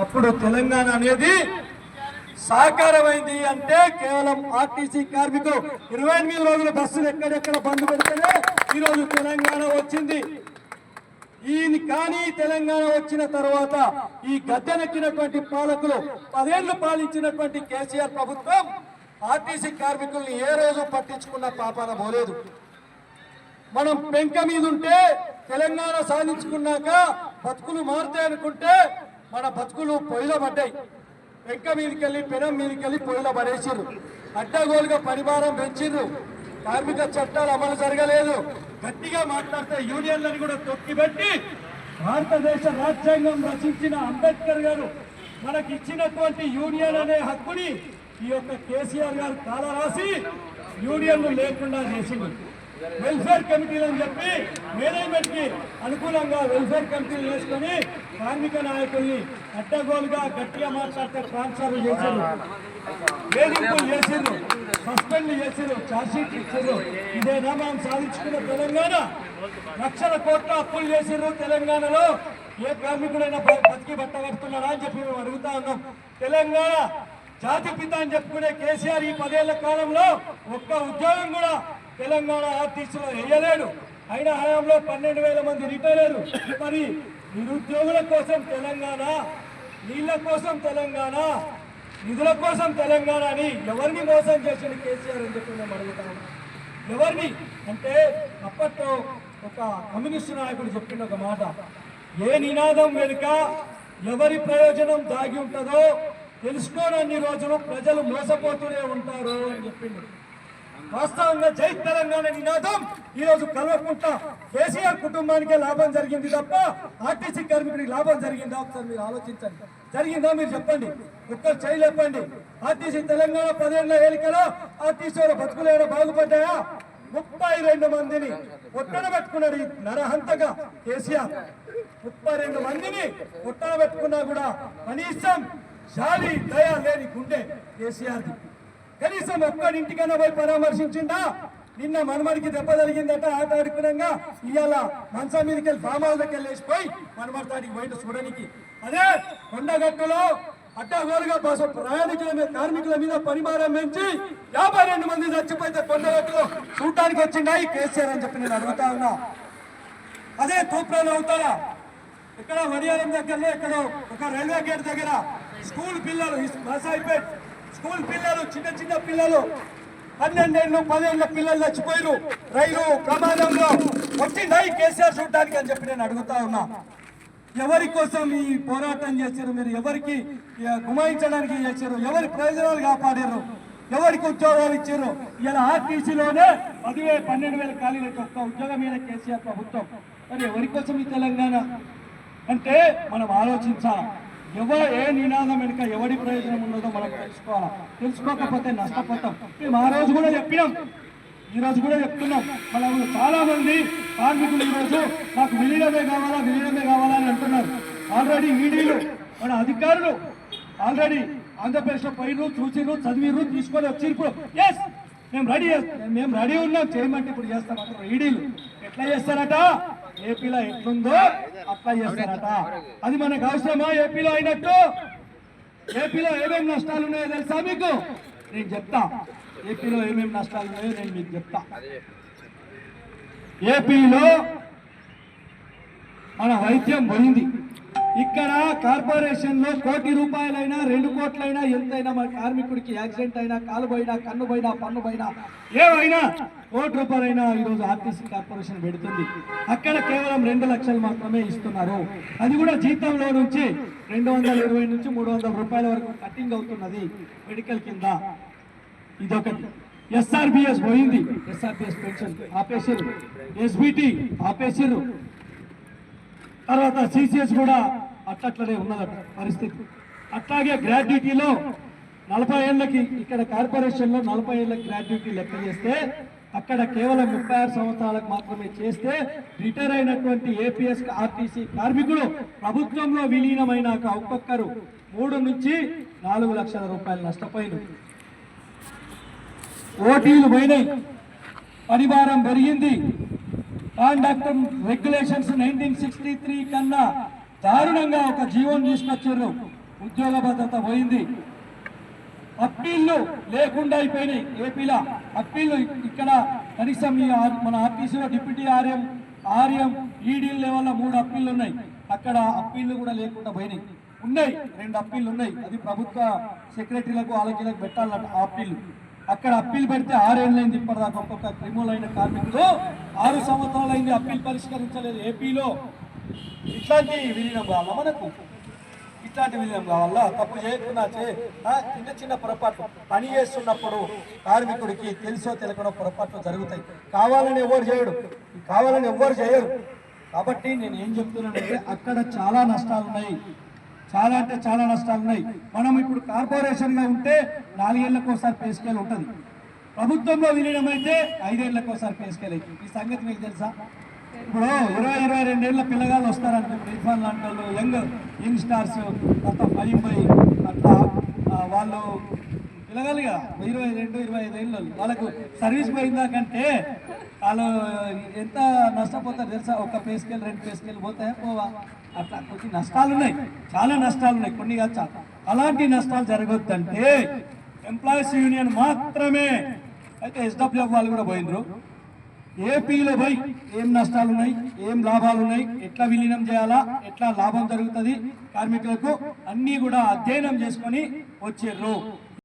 అప్పుడు తెలంగాణ అనేది సాకారమైంది అంటే కేవలం ఆర్టీసీ కార్మికులు 28 రోజుల బస్సులు ఎక్కడెక్కడ బంద్ పెడితేనే ఈరోజు తెలంగాణ వచ్చింది. కానీ తెలంగాణ వచ్చిన తర్వాత ఈ గద్దెనెక్కినటువంటి పాలకులు 10 ఏళ్లు పాలించినటువంటి కేసీఆర్ ప్రభుత్వం ఆర్టీసీ కార్మికుల్ని ఏ రోజు పట్టించుకున్న పాపాన పోలేదు. మనం పెంక మీద ఉంటే తెలంగాణ సాధించుకున్నాక బతుకులు మారుతాయి అనుకుంటే మన బతుకులు పొయ్యిలో పడ్డాయి. పెంక మీదకెళ్ళి పెనం మీదకెళ్ళి పొయ్యిలో పడేసిర్రు. అడ్డగోలుగా పరిమాణం పెంచిర్రు. కార్మిక చట్టాలు అమలు జరగలేదు. గట్టిగా మాట్లాడితే యూనియన్లను కూడా తొక్కిపెట్టి భారతదేశ రాజ్యాంగం రచించిన అంబేద్కర్ గారు మనకి ఇచ్చినటువంటి యూనియన్ అనే హక్కుని ఈ యొక్క కేసీఆర్ గారు తాళ రాసి యూనియన్లు లేకుండా చేసింది. వెల్ఫేర్ కమిటీలు అని చెప్పి మేనేజ్మెంట్ కి అనుకూలంగా వెల్ఫేర్ కమిటీలు వేసుకొని కార్మిక నాయకుల్ని అడ్డగోలుగా గట్టిగా మాట్లాడితే ట్రాన్స్ఫర్ చేశారు, వేధింపులు చేశారు, సస్పెండ్ చేశారు, ఛార్జ్షీట్ ఇచ్చారు. ఇదేనా మనం సాధించుకున్న తెలంగాణ? లక్షల కోట్ల అప్పులు చేశారు తెలంగాణలో. ఏ కార్మికుడైనా బతికి బట్ట కడుతున్నాడా అని చెప్పి మేము అడుగుతా ఉన్నాం. తెలంగాణ జాతిపిత అని చెప్పుకునే కేసీఆర్ ఈ 10 ఏళ్ల కాలంలో ఒక్క ఉద్యోగం కూడా తెలంగాణ ఆర్టీసీలో వేయలేడు. అయిన హయాంలో 12,000 మంది రిటైర్ అయ్యారు. మరి నిరుద్యోగుల కోసం తెలంగాణ, నీళ్ల కోసం తెలంగాణ, నిధుల కోసం తెలంగాణ అని ఎవరిని మోసం చేసిన కేసీఆర్ అని చెప్పి మేము అడుగుతాము. ఎవరిని అంటే అప్పట్లో ఒక కమ్యూనిస్టు నాయకుడు చెప్పిన ఒక మాట, ఏ నినాదం వెనుక ఎవరి ప్రయోజనం దాగి ఉంటుందో తెలుసుకోనన్ని రోజులు ప్రజలు మోసపోతూనే ఉంటారు అని చెప్పింది. వాస్తవంగా జై తెలంగాణ నినాదం ఈరోజు కల్వకుంట కేసీఆర్ కుటుంబానికే లాభం జరిగింది తప్ప ఆర్టీసీ కార్మికుడికి లాభం జరిగిందా? ఒకసారి మీరు ఆలోచించండి. జరిగిందా మీరు చెప్పండి, ఒక్కరు చేయలేపండి. ఆర్టీసీ తెలంగాణ 10 ఏళ్ల ఏలికలో ఆర్టీసీ బతుకులు ఏమైనా బాగుపడ్డాయా? 32 మందిని ఒట్టన పెట్టుకున్నాడు ఈ నరహంతగా కేసీఆర్. 32 మందిని ఒట్టన పెట్టుకున్నా కూడా కనీసం జాలి దయ లేని గుండె కేసీఆర్ది. కనీసం ఒక్కడింటికన్నా పోయి పరామర్శించిందా? నిన్న మనమడికి దెబ్బ జరిగిందట ఆట ఆడుకున్నాగా ఇవాళ మంచం మీదకి వెళ్ళి ఫామ్ హౌస్ దగ్గర వెళ్ళేసిపోయి మనమడతాడికి బయట చూడడానికి. అదే కొండగట్టులో అడ్డగోలుగా ప్రయాణికుల మీద కార్మికుల మీద పరిమాణం పెంచి 52 మంది చచ్చిపోతే కొండగట్టులో చూడటానికి వచ్చిందా ఈ కేసీఆర్ అని చెప్పి నేను అడుగుతా ఉన్నా. అదే తూప్రాలు అవుతారా ఇక్కడ వడియారం దగ్గరలో ఎక్కడో ఒక రైల్వే గేట్ దగ్గర స్కూల్ పిల్లలు బసాయిపేట్ స్కూల్ పిల్లలు చిన్న పిల్లలు 12 ఏళ్ళు 10 ఏళ్ళ పిల్లలు చచ్చిపోయారు రైలు ప్రమాదంలో. వచ్చిందా ఈ కేసీఆర్ చూడటానికి అని చెప్పి నేను అడుగుతా ఉన్నా. ఎవరి కోసం ఈ పోరాటం చేశారు మీరు? ఎవరికి గుమాయించడానికి చేశారు? ఎవరి ప్రయోజనాలు కాపాడారు? ఎవరికి ఉద్యోగాలు ఇచ్చారు? ఇలా ఆర్టీసీలోనే 12,000 ఖాళీలు ఒక్క ఉద్యోగం మీద కేసీఆర్ ప్రభుత్వం. మరి ఎవరి కోసం ఈ తెలంగాణ అంటే మనం ఆలోచించాలి. ఏ నినాదం వెనుక ఎవరి ప్రయోజనం ఉన్నదో మనం తెలుసుకోవాలా. తెలుసుకోకపోతే నష్టపోతాం. మేము ఆ రోజు కూడా చెప్పినాం, ఈ రోజు కూడా చెప్తున్నాం. మన చాలా మంది కార్మికులు ఈరోజు నాకు విలీనమే కావాలా అని అంటున్నారు. ఆల్రెడీ ఈడీలు మన అధికారులు ఆల్రెడీ ఆంధ్రప్రదేశ్లో పోయిరు, చూసిరు, చదివిరు, తీసుకొని వచ్చి ఇప్పుడు ఎస్ మేము రెడీ ఉన్నాం చేయమంటే ఇప్పుడు చేస్తాం. ఈడీలు ఎట్లా చేస్తారట? ఏపీలో ఎట్లుందో అట్లా చేస్తారట. అది మనకు అవసరమా? ఏపీలో అయినట్టు ఏపీలో ఏమేమి నష్టాలు ఉన్నాయో తెలుసా మీకు? నేను చెప్తా. ఏపీలో ఏమేమి నష్టాలు ఉన్నాయో నేను మీకు చెప్తా. ఏపీలో మన వైద్యం పోయింది. ఇక్కడ కార్పొరేషన్ లో 1 కోటి రూపాయలైనా 2 కోట్లైనా ఎంతైనా మన కార్మికుడికి యాక్సిడెంట్ అయినా, కాలు పోయినా, కన్ను పోయినా, పన్ను పోయినా, ఏవైనా 1 కోటి రూపాయలైనా ఈరోజు ఆర్టీసీ కార్పొరేషన్ పెడుతుంది. అక్కడ కేవలం 2 లక్షలు మాత్రమే ఇస్తున్నారు. అది కూడా జీతంలో నుంచి 220 నుంచి 300 రూపాయల వరకు కటింగ్ అవుతున్నది మెడికల్ కింద. ఇదొకటి. SRBS పోయింది. SRBS పెన్షన్ ఆపేసారు. SBT ఆపేసారు. తర్వాత CCS కూడా అట్లనే ఉన్నదట పరిస్థితి. అట్లాగే గ్రాడ్యుటీలో 40 ఏళ్ళకి ఇక్కడ కార్పొరేషన్లో 40 ఏళ్ళ గ్రాడ్యుటీ లెక్క చేస్తే అక్కడ కేవలం 36 సంవత్సరాలకు మాత్రమే చేస్తే రిటైర్ అయినటువంటి ఏపీఎస్ ఆర్టీసీ కార్మికులు ప్రభుత్వంలో విలీనమైనాక ఒక్కొక్కరు 3 నుంచి 4 లక్షల రూపాయలు నష్టపోయినారు. ఓటీలు పోయినాయి, పరివారం పెరిగింది. కాండక్ట్ రెగ్యులేషన్స్ 1963 కన్నా దారుణంగా ఒక జీవోని తీసుకొచ్చారు. ఉద్యోగ భద్రత పోయింది, అప్పీళ్లు లేకుండా అయిపోయినాయి. ఏపీలో అప్పీళ్లు ఇక్కడ కనీసం మన ఆర్టీసీలో డిప్యూటీ ఆర్ఎం ఈడీ లెవెల్లో 3 అప్పీళ్లు ఉన్నాయి. అక్కడ అప్పీళ్లు కూడా లేకుండా పోయినాయి. ఉన్నాయి 2 అప్పీళ్లు ఉన్నాయి. అది ప్రభుత్వ సెక్రటరీలకు వాళ్ళకి పెట్టాలన్నట్టు ఆ అప్పీళ్లు. అక్కడ అప్పీల్ పెడితే 6 ఏళ్ళైంది ఇప్పటిదాకా. ఒక్కొక్క క్రిమినల్ అయిన కార్మికులు 6 సంవత్సరాలైంది అప్పీల్ పరిష్కరించలేదు. ఏపీలో ఇట్లాంటి విలీనం కావాలా మనకు? ఇట్లాంటి విలీనం కావాలా? తప్పు చేయకుండా చిన్న పొరపాట్లు పని చేస్తున్నప్పుడు కార్మికుడికి తెలుసో తెలియకుండా పొరపాట్లు జరుగుతాయి. కావాలని ఎవరు చేయరు. కాబట్టి నేను ఏం చెప్తున్నానంటే అక్కడ చాలా నష్టాలు ఉన్నాయి. చాలా అంటే చాలా నష్టాలు ఉన్నాయి. మనం ఇప్పుడు కార్పొరేషన్గా ఉంటే 4 ఏళ్లకు ఒకసారి పే స్కేల్ ఉంటుంది. ప్రభుత్వంలో విలీనం అయితే 5 ఏళ్లకు ఒకసారి పే స్కేల్ అవుతుంది. ఈ సంగతి మీకు తెలుసా? ఇప్పుడు 22 ఏళ్ళ పిల్లగాళ్ళు వస్తారనుకో, ఇర్ఫాన్ లాంటి వాళ్ళు, యంగ్ స్టార్స్, కొత్త ఫలీంపై అట్లా వాళ్ళు పిల్లగాలుగా 22-25 ఏళ్ళు వాళ్ళకు సర్వీస్ పోయిందాకంటే వాళ్ళు ఎంత నష్టపోతారు తెలుసా? ఒక పే స్కేల్ 2 పే స్కేల్ పోతాయా పోవా? అట్లా కొన్ని నష్టాలు ఉన్నాయి, చాలా నష్టాలు ఉన్నాయి. కొన్ని కాదు, అలాంటి నష్టాలు జరగొద్దంటే ఎంప్లాయీస్ యూనియన్ మాత్రమే అయితే ఎస్డబ్ల్యూఎఫ్ వాళ్ళు కూడా పోయినరు. ఏపీలో పోయి ఏం నష్టాలు ఉన్నాయి, ఏం లాభాలు ఉన్నాయి, ఎట్లా విలీనం చేయాలా, ఎట్లా లాభం జరుగుతుంది కార్మికులకు అన్నీ కూడా అధ్యయనం చేసుకొని వచ్చారు.